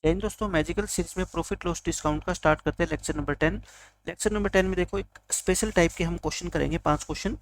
जैन दोस्तों, magical series में profit loss discount का स्टार्ट करते हैं लेक्चर नंबर 10। लेक्चर नंबर 10 में देखो एक स्पेशल टाइप के हम क्वेश्चन करेंगे, 5 क्वेश्चन।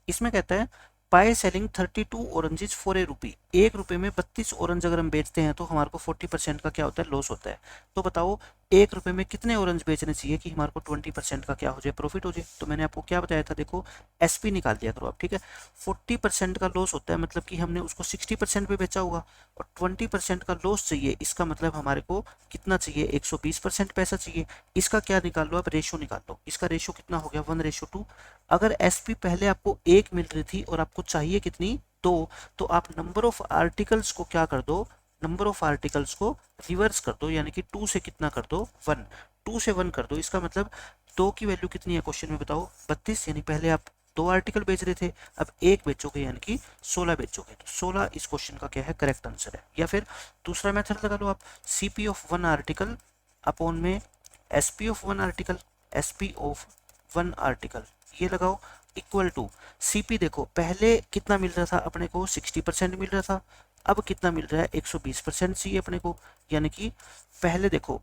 इसमें कहता है by selling 32 oranges for a rupee. 1 रुपये में 32 ऑरेंज अगर हम बेचते हैं तो हमारे को 40% का क्या होता है, लॉस होता है। तो बताओ 1 रुपये में कितने ऑरेंज बेचने चाहिए कि हमारे को 20% का क्या हो जाए, प्रॉफिट हो जाए। तो मैंने आपको क्या बताया था, देखो एसपी निकाल दिया करो आप, ठीक है। 40% का लॉस होता है मतलब कि हमने उसको 60% पे बेचा होगा, और 20% का लॉस चाहिए, इसका मतलब हमारे को कितना चाहिए, 120% पैसा चाहिए। इसका क्या निकाल लो आप, रेशो निकाल लो। इसका रेशो कितना हो गया, 1:2। अगर एसपी पहले आपको 1 मिल रही थी और आपको चाहिए कितनी, 2, तो आप नंबर ऑफ आर्टिकल्स को क्या कर दो, नंबर ऑफ आर्टिकल्स को रिवर्स कर दो, यानी कि 2 से कितना कर दो, 1। 2 से 1 कर दो, इसका मतलब 2 की वैल्यू कितनी है क्वेश्चन में बताओ, 32। यानी पहले आप 2 आर्टिकल बेच रहे थे, अब 1 बेचोगे यानी कि 16 बेचोगे। तो 16 इस क्वेश्चन का क्या है, करेक्ट आंसर है। या फिर दूसरा मेथड लगा लो आप, सीपी ऑफ 1 आर्टिकल अपॉन में SP of 1 article, SP of 1 article ये लगाओ, इक्वल टू सीपी। देखो पहले कितना मिल रहा था अपने को, 60% मिल रहा था, अब कितना मिल रहा है, 120% चाहिए अपने को। यानी कि पहले देखो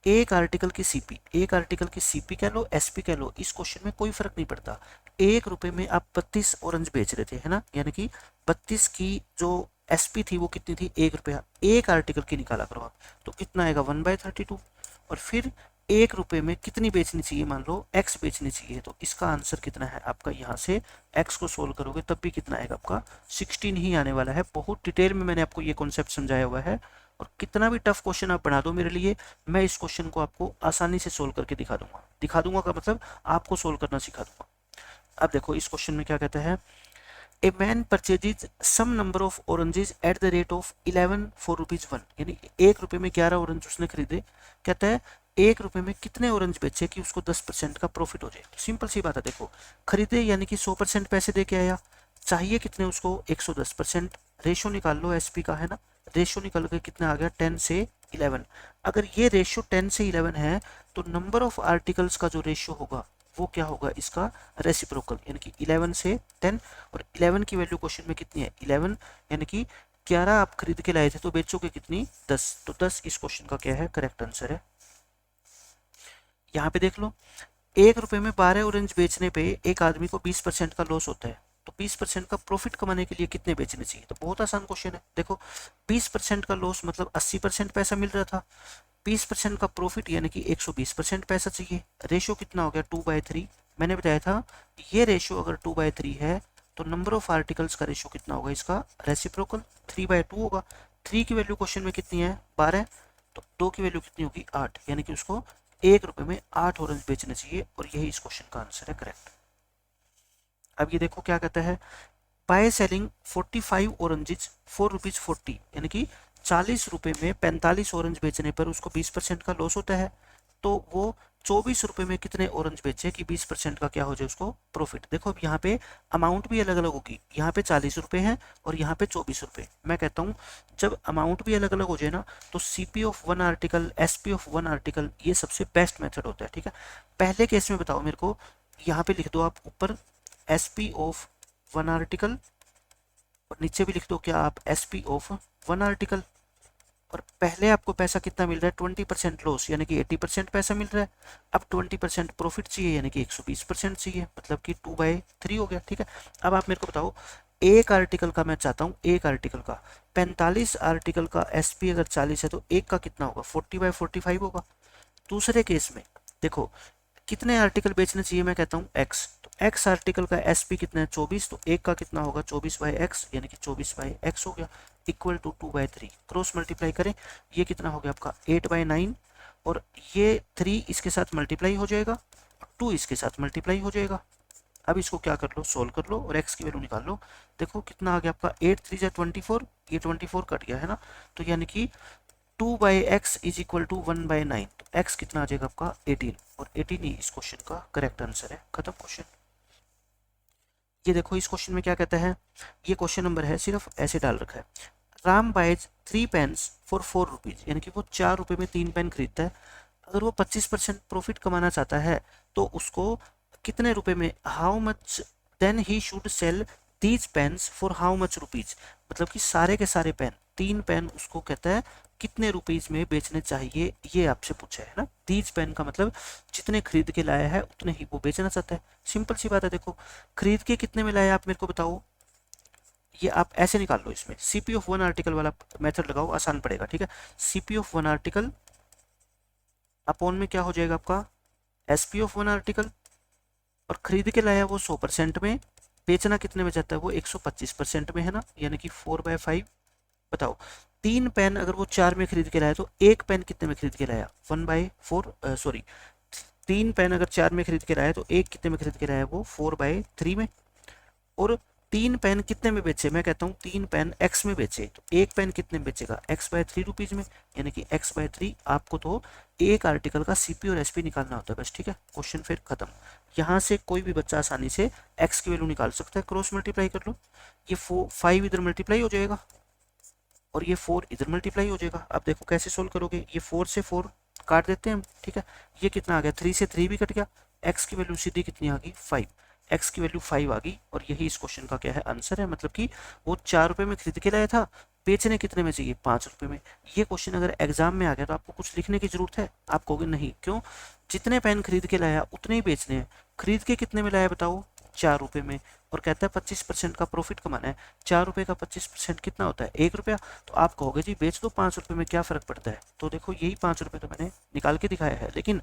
एक आर्टिकल की सीपी, एक आर्टिकल की सीपी कह लो, एसपी कह लो, इस क्वेश्चन में कोई फर्क नहीं पड़ता। 1 रुपये में आप 32 ऑरेंज बेच रहे थे, है ना, यानी कि 32 की जो एसपी थी वो कितनी थी, 1 रुपया। एक आर्टिकल की निकाला करो आप, तो कितना आएगा, 1/32। और फिर 1 रुपये में कितनी बेचनी चाहिए, मान लो एक्स बेचनी चाहिए, तो इसका आंसर कितना है आपका, यहाँ से एक्स को सोल्व करोगे तब भी कितना आएगा आपका, 16 ही आने वाला है। बहुत डिटेल में मैंने आपको ये कॉन्सेप्ट समझाया हुआ है, और कितना भी टफ क्वेश्चन आप बना दो मेरे लिए, मैं इस क्वेश्चन को आपको आसानी से सोल्व करके दिखा दूंगा। दिखा दूंगा का मतलब आपको सोल्व करना सिखा दूंगा। अब देखो इस क्वेश्चन में क्या कहता है, a man purchases some number of oranges at the rate of 11 for rupees 1। यानी 1 रुपये में 11 ऑरेंज उसने खरीदे। कहता है 1 रुपये में कितने ऑरेंज बेचे कि उसको 10% का प्रॉफिट हो जाए। तो सिंपल सी बात है, देखो खरीदे यानी कि 100% पैसे दे के आया, चाहिए कितने उसको, 110%। रेशो निकाल लो एसपी का, है ना, रेशो निकल के कितना आ गया, 10 से 11। अगर ये रेशियो 10 से 11 है तो नंबर ऑफ आर्टिकल्स का जो रेशियो होगा वो क्या होगा, इसका रेसिप्रोकल, यानी कि 11 से 10। और 11 की वैल्यू क्वेश्चन में कितनी है, 11, यानी कि 11 आप खरीद के लाए थे तो बेचोगे कितनी, 10। तो 10 इस क्वेश्चन का क्या है, करेक्ट आंसर है। यहाँ पे देख लो 1 रुपये में 12 ऑरेंज बेचने पे एक आदमी को 20% का लॉस होता है, तो 20% का प्रॉफिट कमाने के लिए कितने बेचने चाहिए। तो बहुत आसान क्वेश्चन है, देखो 20% का लॉस मतलब 80% पैसा मिल रहा था, 20% का प्रॉफिट यानी कि 120% पैसा चाहिए। रेशियो कितना हो गया, 2/3। मैंने बताया था ये रेशियो अगर 2/3 है तो नंबर ऑफ आर्टिकल्स का रेशियो कितना होगा, इसका रेसिप्रोकल 3/2 होगा। 3 की वैल्यू क्वेश्चन में कितनी है, 12। तो 2 की वैल्यू कितनी होगी, 8। यानी कि उसको 1 रुपये में 8 ऑरेंज बेचने चाहिए, और यही इस क्वेश्चन का आंसर है, करेक्ट। अब ये देखो क्या कहता है, by selling 45 oranges for rupees 40। यानी कि 40 रुपये में 45 ऑरेंज बेचने पर उसको 20% का लॉस होता है। तो वो 24 रुपये में कितने ऑरेंज बेचे कि 20% का क्या हो जाए उसको, प्रॉफिट। देखो अब यहाँ पे अमाउंट भी अलग अलग होगी, यहाँ पे 40 रुपये है और यहाँ पे 24 रुपये। मैं कहता हूँ जब अमाउंट भी अलग अलग हो जाए ना, तो CP of 1 article, SP of 1 article, ये सबसे बेस्ट मेथड होता है, ठीक है। पहले केस में बताओ मेरे को, यहाँ पे लिख दो आप ऊपर एसपी ऑफ 1 आर्टिकल, और नीचे भी लिख दो क्या आप, एसपी ऑफ 1 आर्टिकल। और पहले आपको पैसा कितना मिल रहा है, 20% लॉस, यानी कि 80% पैसा मिल रहा है। अब 20% प्रॉफिट चाहिए, यानी कि 120% चाहिए, मतलब कि 2/3 हो गया, ठीक है। अब आप मेरे को बताओ एक आर्टिकल का, मैं चाहता हूँ एक आर्टिकल का, 45 आर्टिकल का एसपी अगर 40 है तो एक का कितना होगा, 40/45 होगा। दूसरे केस में देखो कितने आर्टिकल बेचने चाहिए, मैं कहता हूँ एक्स, तो एक्स आर्टिकल का एसपी कितना है, 24। तो एक का कितना होगा, 24/x, यानी कि 24/x हो गया, इक्वल टू 2/3। क्रॉस मल्टीप्लाई करें, ये कितना हो गया आपका 8/9, और ये 3 इसके साथ मल्टीप्लाई हो जाएगा, 2 इसके साथ मल्टीप्लाई हो जाएगा। अब इसको क्या कर लो, सोल्व कर लो और x की वैल्यू निकाल लो। देखो कितना आ गया आपका, 8×3 = 24, ये 24 कट गया है ना, तो यानी कि 2/x इज इक्वल टू 1/9। तो x कितना आ जाएगा आपका, 18, और 18 ही इस क्वेश्चन का करेक्ट आंसर है, खत्म क्वेश्चन। ये देखो इस क्वेश्चन में क्या कहता है, ये क्वेश्चन नंबर है, सिर्फ ऐसे डाल रखा है, Ram buys 3 pens for 4 rupees. यानी कि वो 4 रुपये में 3 पेन खरीदता है। अगर वो 25% प्रॉफिट कमाना चाहता है तो उसको कितने रुपए में, how much then he should sell these pens for how much rupees. मतलब कि सारे के सारे पेन, 3 पेन उसको कहता है कितने रुपीज में बेचने चाहिए, ये आपसे पूछा है ना। दीज पेन का मतलब जितने खरीद के लाया है उतने ही वो बेचना चाहता है। सिंपल सी बात है। देखो खरीद के कितने में लाया आप मेरे को बताओ, ये आप ऐसे निकाल लो। इसमें सीपी ऑफ वन आर्टिकल वाला मेथड लगाओ, आसान पड़ेगा। ठीक है, CP of one article upon में क्या हो जाएगा आपका एसपी ऑफ वन आर्टिकल, और खरीद के लाया वो 100% में, बेचना कितने में जाता है वो 125% में है ना, यानी कि 4/5। बताओ 3 पेन अगर वो 4 में खरीद के लाया तो एक पेन कितने में खरीद के लाया 1/4, सॉरी 3 पेन अगर 4 में खरीद के लाया तो एक कितने में खरीद के लाया वो 4/3 में। और 3 पेन कितने में बेचे, मैं कहता हूँ 3 पेन एक्स में बेचे तो एक पेन कितने में बेचेगा x/3 रुपीज में, यानी कि x/3। आपको तो एक आर्टिकल का सीपी और एसपी निकालना होता है बस। ठीक है, क्वेश्चन फिर खत्म। यहाँ से कोई भी बच्चा आसानी से x की वैल्यू निकाल सकता है। क्रॉस मल्टीप्लाई कर लो, ये 5 इधर मल्टीप्लाई हो जाएगा और ये 4 इधर मल्टीप्लाई हो जाएगा। अब देखो कैसे सोल्व करोगे, ये 4 से 4 काट देते हैं हम। ठीक है, ये कितना आ गया 3 से 3 भी कट गया, x की वैल्यू सीधी कितनी आ गई 5, x की वैल्यू 5 आ गई। और यही इस क्वेश्चन का क्या है आंसर है, मतलब कि वो 4 रुपए में खरीद के लाया था, बेचने कितने में चाहिए 5 रुपए में। ये क्वेश्चन अगर एग्जाम में आ गया तो आपको कुछ लिखने की जरूरत है, आप कहोगे नहीं, क्यों, जितने पेन खरीद के लाया उतने ही बेचने हैं। खरीद के कितने में लाया बताओ 4 रुपए में, और कहता है 25% का प्रॉफिट कमाना है। 4 रुपए का 25% कितना होता है 1 रुपया। तो आप कहोगे जी बेच दो 5 रुपए में, क्या फर्क पड़ता है। तो देखो यही 5 रुपए तो मैंने निकाल के दिखाया है, लेकिन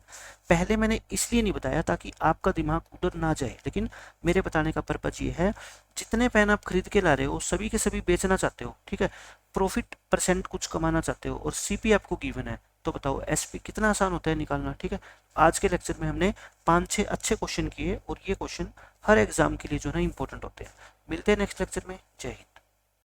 पहले मैंने इसलिए नहीं बताया ताकि आपका दिमाग उधर ना जाए। लेकिन मेरे बताने का पर्पज ये है, जितने पेन आप खरीद के ला रहे हो सभी के सभी बेचना चाहते हो। ठीक है, प्रॉफिट परसेंट कुछ कमाना चाहते हो और सीपी आपको गिवन है। तो बताओ एसपी कितना आसान होता है निकालना। ठीक है, आज के लेक्चर में हमने 5-6 अच्छे क्वेश्चन किए और ये क्वेश्चन हर एग्जाम के लिए जो है इंपॉर्टेंट होते हैं। मिलते हैं नेक्स्ट लेक्चर में। जय हिंद।